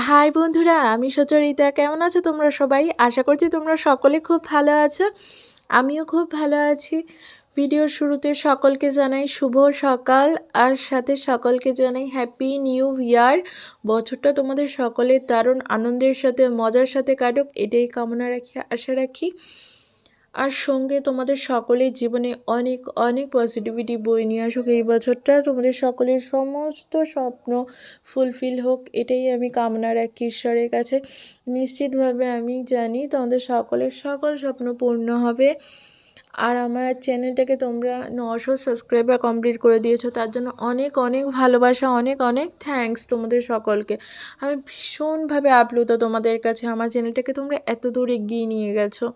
High বন্ধুরা, আমি সুচরিতা। কেমন আছো তোমরা সবাই? আশা করছি তোমরা সকলে খুব ভালো আছো। আমিও খুব ভালো আছি। ভিডিওর শুরুতে সকলকে জানাই শুভ সকাল, আর সাথে সকলকে জানাই হ্যাপি নিউ ইয়ার। বছরটা তোমাদের সকলের দারুণ আনন্দের সাথে মজার সাথে কাটুক, এটাই কামনা রাখি, আশা রাখি। আর সঙ্গে তোমাদের সকলের জীবনে অনেক অনেক পজিটিভিটি বয়ে নিয়ে আসুক এই বছরটা। তোমাদের সকলের সমস্ত স্বপ্ন ফুলফিল হোক, এটাই আমি কামনা রাখি ঈশ্বরের কাছে। নিশ্চিতভাবে আমি জানি তোমাদের সকলের সকল স্বপ্ন পূর্ণ হবে। আর আমার চ্যানেলটাকে তোমরা 900 সাবস্ক্রাইবার কমপ্লিট করে দিয়েছো, তার জন্য অনেক অনেক ভালোবাসা, অনেক অনেক থ্যাঙ্কস তোমাদের সকলকে। আমি ভীষণভাবে আপ্লুত তোমাদের কাছে, আমার চ্যানেলটাকে তোমরা এত দূর এগিয়ে নিয়ে গেছো।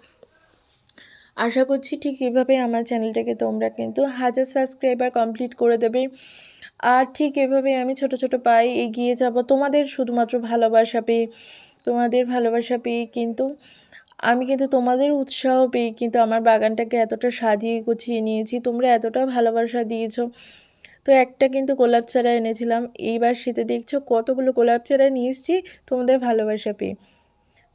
আশা করছি ঠিক এভাবে আমার চ্যানেলটাকে তোমরা কিন্তু 1000 সাবস্ক্রাইবার কমপ্লিট করে দেবে। আর ঠিক এভাবে আমি ছোট ছোট পায়ে এগিয়ে যাব তোমাদের শুধুমাত্র ভালোবাসা পেয়ে। তোমাদের ভালোবাসা পেয়ে কিন্তু আমি কিন্তু তোমাদের উৎসাহ পেয়ে কিন্তু আমার বাগানটাকে এতটা সাজিয়ে গুছিয়ে নিয়েছি। তোমরা এতটা ভালোবাসা দিয়েছো। তো একটা কিন্তু গোলাপ চারা এনেছিলাম, এইবার শীতে দেখছো কতগুলো গোলাপ চারা নিয়ে এসেছি তোমাদের ভালোবাসা পেয়ে।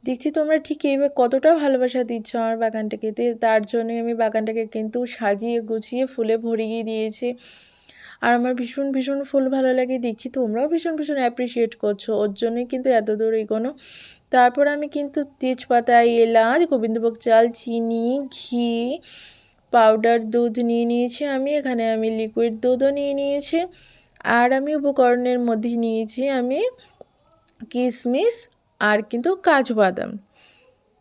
দেখছি তোমরা ঠিক এইভাবে কতটা ভালোবাসা দিচ্ছ আমার বাগানটাকে, তার জন্যই আমি বাগানটাকে কিন্তু সাজিয়ে গুছিয়ে ফুলে ভরিয়ে দিয়েছি। আর আমার ভীষণ ভীষণ ফুল ভালো লাগে, দেখছি তোমরাও ভীষণ ভীষণ অ্যাপ্রিসিয়েট করছো, ওর জন্যই কিন্তু এত দূর এগোনো। তারপর আমি কিন্তু তেজপাতা, এলাচ, গোবিন্দভোগ চাল, চিনি, ঘি, পাউডার দুধ নিয়ে নিয়েছি। এখানে আমি লিকুইড দুধও নিয়ে নিয়েছি। আর আমি উপকরণের মধ্যে নিয়েছি আমি কিশমিশ আর কিন্তু কাজু বাদাম।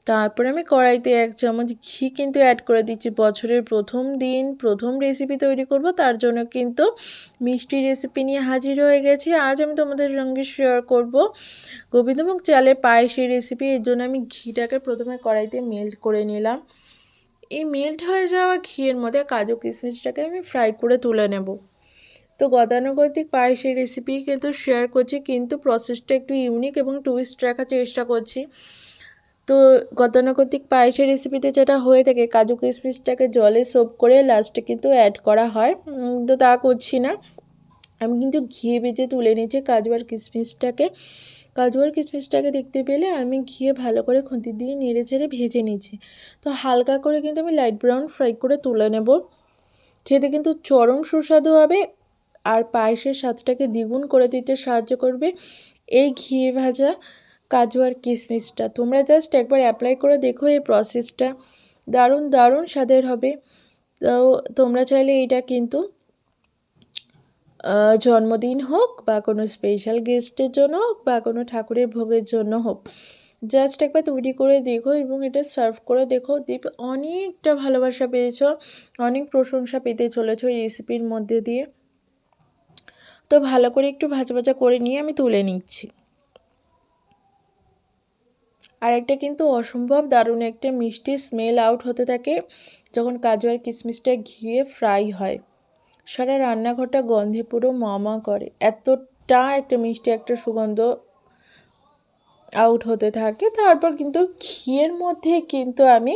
তারপরে আমি কড়াইতে 1 চামচ ঘি কিন্তু অ্যাড করে দিচ্ছি। বছরের প্রথম দিন প্রথম রেসিপি তৈরি করব, তার জন্য কিন্তু মিষ্টি রেসিপি নিয়ে হাজির হয়ে গেছি। আজ আমি তোমাদের সঙ্গে শেয়ার করব গোবিন্দভোগ চালের পায়েসের রেসিপি। এর জন্য আমি ঘিটাকে প্রথমে কড়াইতে মেল্ট করে নিলাম। এই মেল্ট হয়ে যাওয়া ঘিয়ের মধ্যে কাজু কিশমিশটাকে আমি ফ্রাই করে তুলে নেব। তো গতানুগতিক পায়েসের রেসিপি কিন্তু শেয়ার করছি, কিন্তু প্রসেসটা একটু ইউনিক এবং টুইস্ট রাখার চেষ্টা করছি। তো গতানুগতিক পায়েসের রেসিপিতে যেটা হয়ে থাকে, কাজু কিশমিশটাকে জলে সোপ করে লাস্টে কিন্তু অ্যাড করা হয়, তো তা করছি না। আমি কিন্তু ঘিয়ে ভেজে তুলে নিয়েছি কাজু আর কিশমিশটাকে দেখতে পেলে আমি ঘিয়ে ভালো করে খুন্তি দিয়ে নেড়ে চেড়ে ভেজে নিয়েছি। তো হালকা করে কিন্তু আমি লাইট ব্রাউন ফ্রাই করে তুলে নেব। খেতে কিন্তু চরম সুস্বাদু হবে, আর পায়েসের স্বাদটাকে দ্বিগুণ করে দিতে সাহায্য করবে এই ঘিয়ে ভাজা কাজু আর কিশমিশটা। তোমরা জাস্ট একবার অ্যাপ্লাই করে দেখো, এই প্রসেসটা দারুণ দারুণ স্বাদের হবে। তো তোমরা চাইলে এটা কিন্তু জন্মদিন হোক বা কোনো স্পেশাল গেস্টের জন্য হোক বা কোনো ঠাকুরের ভোগের জন্য হোক, জাস্ট একবার তৈরি করে দেখো এবং এটা সার্ভ করে দেখো, দেখবে অনেকটা ভালোবাসা পেয়েছ, অনেক প্রশংসা পেতে চলেছ এই রেসিপির মধ্যে দিয়ে। তো ভালো করে একটু ভাজা ভাজা করে নিয়ে আমি তুলে নিচ্ছি। আর একটা কিন্তু অসম্ভব দারুণ একটা মিষ্টি স্মেল আউট হতে থাকে যখন কাজু আর কিশমিশটা ঘিয়ে ফ্রাই হয়। সারা রান্নাঘরটা গন্ধে পুরো মা করে, এতটা একটা মিষ্টি একটা সুগন্ধ আউট হতে থাকে। তারপর কিন্তু ঘিয়ের মধ্যে কিন্তু আমি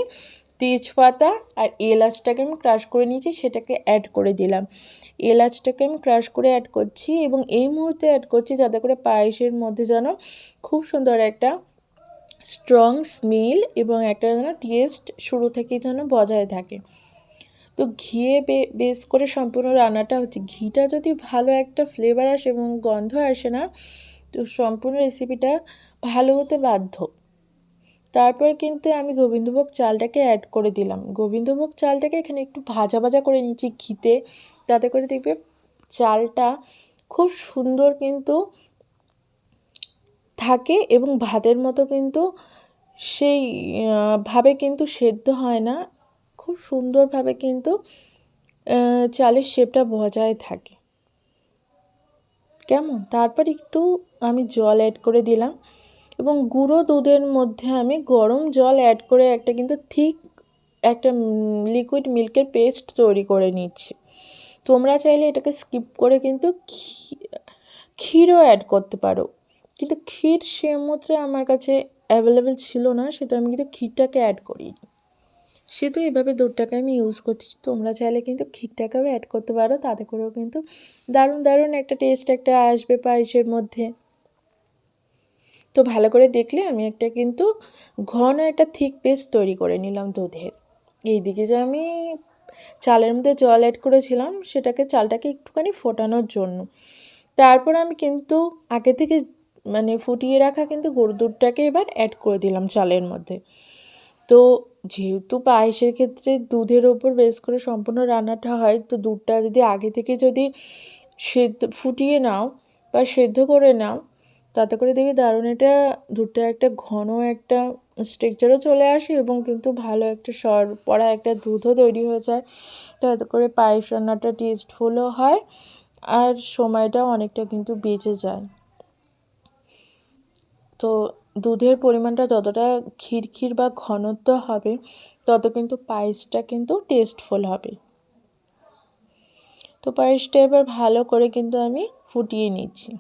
তেজপাতা আর এলাচটাকে আমি ক্রাশ করে নিয়েছি, সেটাকে অ্যাড করে দিলাম। এলাচটাকে আমি ক্রাশ করে অ্যাড করছি এবং এই মুহূর্তে অ্যাড করছি যাতে করে পায়েসের মধ্যে যেন খুব সুন্দর একটা স্ট্রং স্মেল এবং একটা যেন টেস্ট শুরু থেকেই যেন বজায় থাকে। তো ঘিয়ে বেস করে সম্পূর্ণ রান্নাটা হচ্ছে, ঘিটা যদি ভালো একটা ফ্লেভার আসে এবং গন্ধ আসে না, তো সম্পূর্ণ রেসিপিটা ভালো হতে বাধ্য। তারপর কিন্তু আমি গোবিন্দভোগ চালটাকে অ্যাড করে দিলাম। গোবিন্দভোগ চালটাকে এখানে একটু ভাজা ভাজা করে নিচ্ছি ঘিতে, যাতে করে দেখবে চালটা খুব সুন্দর কিন্তু থাকে এবং ভাতের মতো কিন্তু সেই ভাবে কিন্তু সেদ্ধ হয় না, খুব সুন্দরভাবে কিন্তু চালের শেপটা বজায় থাকে। কেমন? তারপর একটু আমি জল অ্যাড করে দিলাম এবং গুঁড়ো দুধের মধ্যে আমি গরম জল অ্যাড করে একটা কিন্তু থিক একটা লিকুইড মিল্কের পেস্ট তৈরি করে নিচ্ছি। তোমরা চাইলে এটাকে স্কিপ করে কিন্তু ক্ষীরও অ্যাড করতে পারো, কিন্তু ক্ষীর সে মুহূর্তে আমার কাছে অ্যাভেলেবেল ছিল না, সেটা আমি কিন্তু ক্ষীরটাকে অ্যাড করিনি। সে তো এভাবে দুধটাকে আমি ইউজ করছি, তোমরা চাইলে কিন্তু ক্ষীরটাকেও অ্যাড করতে পারো, তাতে করেও কিন্তু দারুণ দারুণ একটা টেস্ট একটা আসবে পায়েসের মধ্যে। তো ভালো করে দেখলে আমি একটা কিন্তু ঘন একটা থিক পেস্ট তৈরি করে নিলাম দুধের। এইদিকে যে আমি চালের মধ্যে জল অ্যাড করেছিলাম চালটাকে একটুখানি ফোটানোর জন্য। তারপর আমি কিন্তু আগে থেকে মানে ফুটিয়ে রাখা কিন্তু গরুর দুধটাকে এবার অ্যাড করে দিলাম চালের মধ্যে। তো যেহেতু পায়েসের ক্ষেত্রে দুধের ওপর বেস করে সম্পূর্ণ রান্নাটা হয়, তো দুধটা যদি আগে থেকে যদি ফুটিয়ে নাও বা সেদ্ধ করে নাও, তাতে করে দেখবি দারুণ এটা দুধটা একটা ঘন একটা স্ট্রাকচারও চলে আসে এবং কিন্তু ভালো একটা সর পড়া একটা দুধও তৈরি হয়ে যায়। তাতে করে পায়েস রান্নাটা টেস্টফুলও হয় আর সময়টাও অনেকটা কিন্তু বেঁচে যায়। তো দুধের পরিমাণটা যতটা ক্ষীর বা ঘনত্ব হবে তত কিন্তু পায়েসটা কিন্তু টেস্টফুল হবে। তো পায়েসটা এবার ভালো করে কিন্তু আমি ফুটিয়ে নিচ্ছি।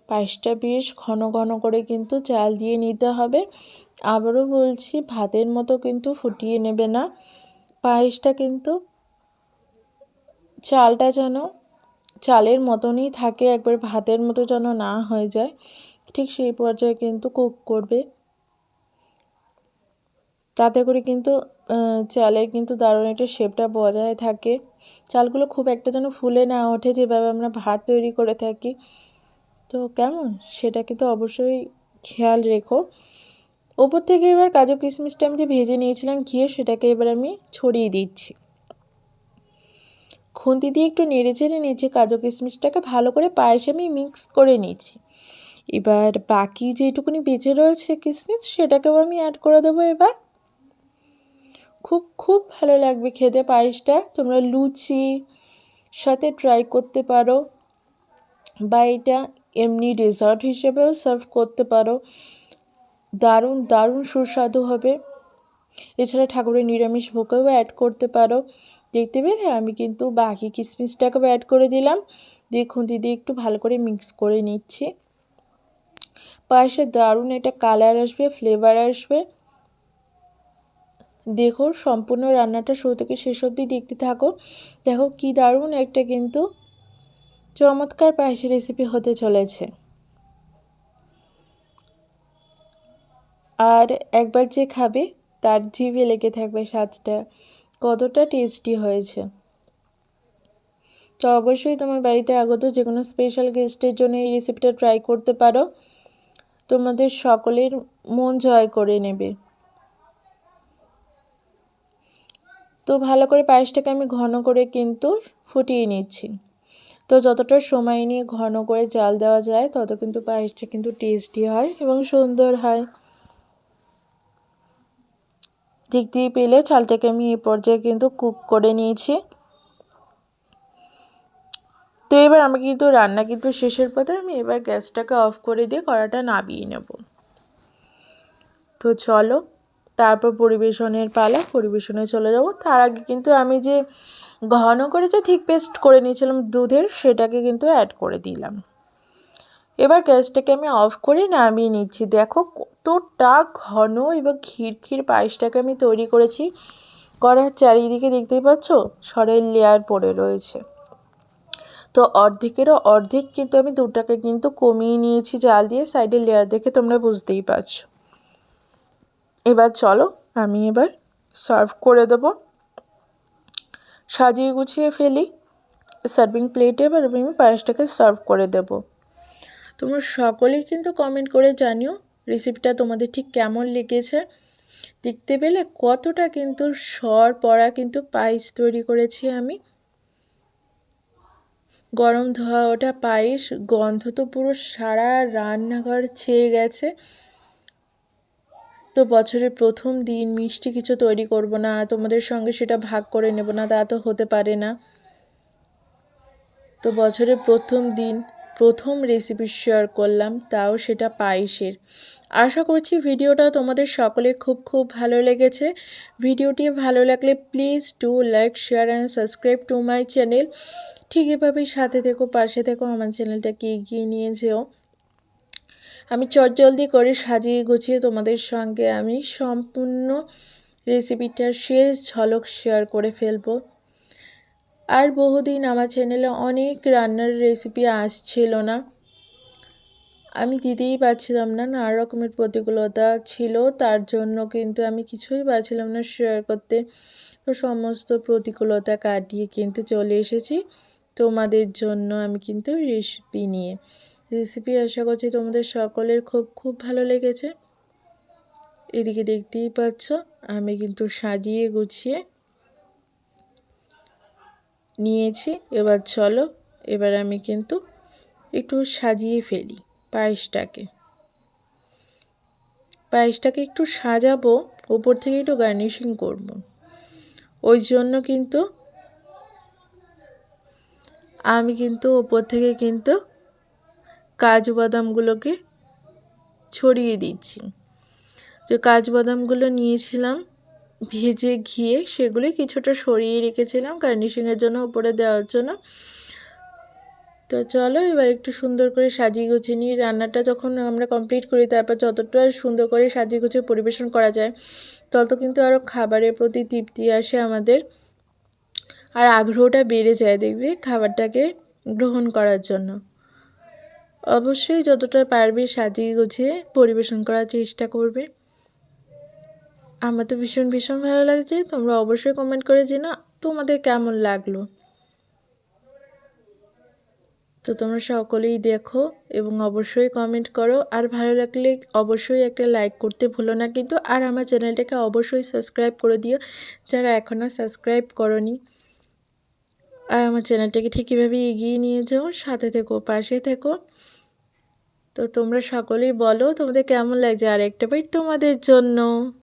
পায়েসটা বেশ ঘন ঘন করে কিন্তু চাল দিয়ে নিতে হবে। আবারও বলছি, ভাতের মতো কিন্তু ফুটিয়ে নেবে না। পায়েসটা কিন্তু চালটা যেন চালের মতনই থাকে, একবার ভাতের মতো যেন না হয়ে যায়, ঠিক সেই পর্যায়ে কিন্তু কুক করবে। তাতে করে কিন্তু চালের কিন্তু দারুণ একটা শেপটা বজায় থাকে। চালগুলো খুব একটা যেন ফুলে না ওঠে যেভাবে আমরা ভাত তৈরি করে থাকি। তো কেমন সেটা কিন্তু অবশ্যই খেয়াল রেখো। ওপর থেকে এবার কাজু কিশমিশটা আমি যে ভেজে নিয়েছিলাম ঘিয়ে, সেটাকে এবার আমি ছড়িয়ে দিচ্ছি। খুন্তি দিয়ে একটু নেড়ে চেড়ে নিচ্ছি, কাজু কিশমিশটাকে ভালো করে পায়েসে আমি মিক্স করে নিচ্ছি। এবার বাকি যেটুকুনি বেঁচে রয়েছে কিশমিশ, সেটাকেও আমি অ্যাড করে দেবো এবার। খুব খুব ভালো লাগবে খেতে পায়েসটা। তোমরা লুচি সাথে ট্রাই করতে পারো বা এটা এমনি ডেজার্ট হিসেবেও সার্ভ করতে পারো। দারুণ দারুণ সুস্বাদু হবে। এছাড়া ঠাকুরের নিরামিষ ভোগেও অ্যাড করতে পারো। দেখতে পেলে আমি কিন্তু বাকি কিশমিশটাকেও অ্যাড করে দিলাম, দিয়ে খুন্তি দিয়ে একটু ভালো করে মিক্স করে নিচ্ছি। পায়েসে দারুণ একটা কালার আসবে, ফ্লেভার আসবে। দেখো সম্পূর্ণ রান্নাটা শুরু থেকে শেষ অবধি দেখতে থাকো। দেখো কি দারুণ একটা কিন্তু চমৎকার পায়েসের রেসিপি হতে চলেছে। আর একবার যে খাবে তার জিভে লেগে থাকবে স্বাদটা কতটা টেস্টি হয়েছে। তো অবশ্যই তোমার বাড়িতে আগত যে কোনো স্পেশাল গেস্টের জন্য এই রেসিপিটা ট্রাই করতে পারো। তোমাদের সকলের মন জয় করে নেবে। তো ভালো করে পায়েসটাকে আমি ঘন করে কিন্তু ফুটিয়ে নিচ্ছি। তো যতটা সময় নিয়ে ঘন করে চাল দেওয়া যায় তত কিন্তু পায়েসটা কিন্তু টেস্টি হয় এবং সুন্দর হয়। দেখতেই পেলে চালটাকে আমি এই পর্যায়ে কিন্তু কুক করে নিয়েছি। তো এবার আমি কিন্তু রান্না কিন্তু শেষের পথে, আমি এবার গ্যাসটাকে অফ করে দিয়ে কড়াটা নামিয়ে নেব। তো চলো তারপর পরিবেশনের পালা, পরিবেশনে চলে যাব। তার আগে কিন্তু আমি যে ঘন করে যে থিক পেস্ট করে নিয়েছিলাম দুধের, সেটাকে কিন্তু অ্যাড করে দিলাম। এবার গ্যাসটাকে আমি অফ করে নামিয়ে নিচ্ছি। দেখো কতটা ঘন এবং ক্ষীর পায়েসটাকে আমি তৈরি করেছি। কড়ার চারিদিকে দেখতেই পাচ্ছ সরের লেয়ার পড়ে রয়েছে। তো অর্ধেকেরও অর্ধেক কিন্তু আমি দুধটাকে কিন্তু কমিয়ে নিয়েছি জাল দিয়ে, সাইডের লেয়ার দেখে তোমরা বুঝতেই পারছো। এবার চলো আমি এবার সার্ভ করে দেবো। সাজিয়ে গুছিয়ে ফেলি সার্ভিং প্লেটে। এবার আমি পায়েসটাকে সার্ভ করে দেব। তোমরা সকলেই কিন্তু কমেন্ট করে জানিও রেসিপিটা তোমাদের ঠিক কেমন লেগেছে। দেখতে পেলে কতটা কিন্তু সর পড়া কিন্তু পায়েস তৈরি করেছি আমি। গরম ধোয়া ওটা পায়েস, গন্ধ তো পুরো সারা রান্নাঘর ছেয়ে গেছে। তো বছরের প্রথম দিন মিষ্টি কিছু তৈরি করব না, তোমাদের সঙ্গে সেটা ভাগ করে নেব না, তা তো হতে পারে না। তো বছরের প্রথম দিন প্রথম রেসিপি শেয়ার করলাম, তাও সেটা পায়েসের। আশা করছি ভিডিওটা তোমাদের সকলের খুব খুব ভালো লেগেছে। ভিডিওটি ভালো লাগলে please do like, share and subscribe to my channel. ঠিক এভাবেই সাথে থেকো, পাশে থেকো, আমার চ্যানেলটাকে এগিয়ে নিয়ে যেও। আমি চটজলদি করে সাজিয়ে গুছিয়ে তোমাদের সঙ্গে আমি সম্পূর্ণ রেসিপিটার শেষ ঝলক শেয়ার করে ফেলবো। আর বহুদিন আমার চ্যানেলে অনেক রান্নার রেসিপি আসছিল না, আমি দিতেই পারছিলাম না, নানা রকমের প্রতিকূলতা ছিল, তার জন্য কিন্তু আমি কিছুই পারছিলাম না শেয়ার করতে। তো সমস্ত প্রতিকূলতা কাটিয়ে কিন্তু চলে এসেছি তোমাদের জন্য আমি কিন্তু রেসিপি আশা করছি তোমাদের সকলের খুব খুব ভালো লেগেছে। এদিকে দেখতেই পাচ্ছ আমি কিন্তু সাজিয়ে গুছিয়ে নিয়েছি। এবার চলো, এবার আমি কিন্তু একটু সাজিয়ে ফেলি পায়েসটাকে একটু সাজাবো, উপর থেকে একটু গার্নিশিং করব। ওই জন্য কিন্তু আমি কিন্তু উপর থেকে কিন্তু কাজু বাদামগুলোকে ছড়িয়ে দিচ্ছি। যে কাজু বাদামগুলো নিয়েছিলাম ভেজে ঘিয়ে, সেগুলো কিছুটা সরিয়ে রেখেছিলাম গার্নিশিংয়ের জন্য, উপরে দেওয়ার জন্য। তো চলো এবার একটু সুন্দর করে সাজিয়ে গুছিয়ে নিয়ে রান্নাটা যখন আমরা কমপ্লিট করি, তারপর যতটা সুন্দর করে সাজিয়ে গুছিয়ে পরিবেশন করা যায় তত কিন্তু আরও খাবারের প্রতি তৃপ্তি আসে আমাদের, আর আগ্রহটা বেড়ে যায় দেখবে খাবারটাকে গ্রহণ করার জন্য। অবশ্যই যতটা পারবে সাজিয়ে গুছিয়ে পরিবেশন করার চেষ্টা করবে। আমার তো ভীষণ ভীষণ ভালো লাগছে, তোমরা অবশ্যই কমেন্ট করে জানাও তোমাদের কেমন লাগলো। তো তোমরা সকলেই দেখো এবং অবশ্যই কমেন্ট করো, আর ভালো লাগলে অবশ্যই একটা লাইক করতে ভুলো না কিন্তু। আর আমার চ্যানেলটাকে অবশ্যই সাবস্ক্রাইব করে দিও যারা এখনও সাবস্ক্রাইব করোনি। আর আমার চ্যানেলটাকে ঠিক কীভাবে এগিয়ে নিয়ে যাও, সাথে থেকো, পাশে থেকো। তো তোমরা সকলেই বলো তোমাদের কেমন লাগছে, আর একটা বাইট তোমাদের জন্য।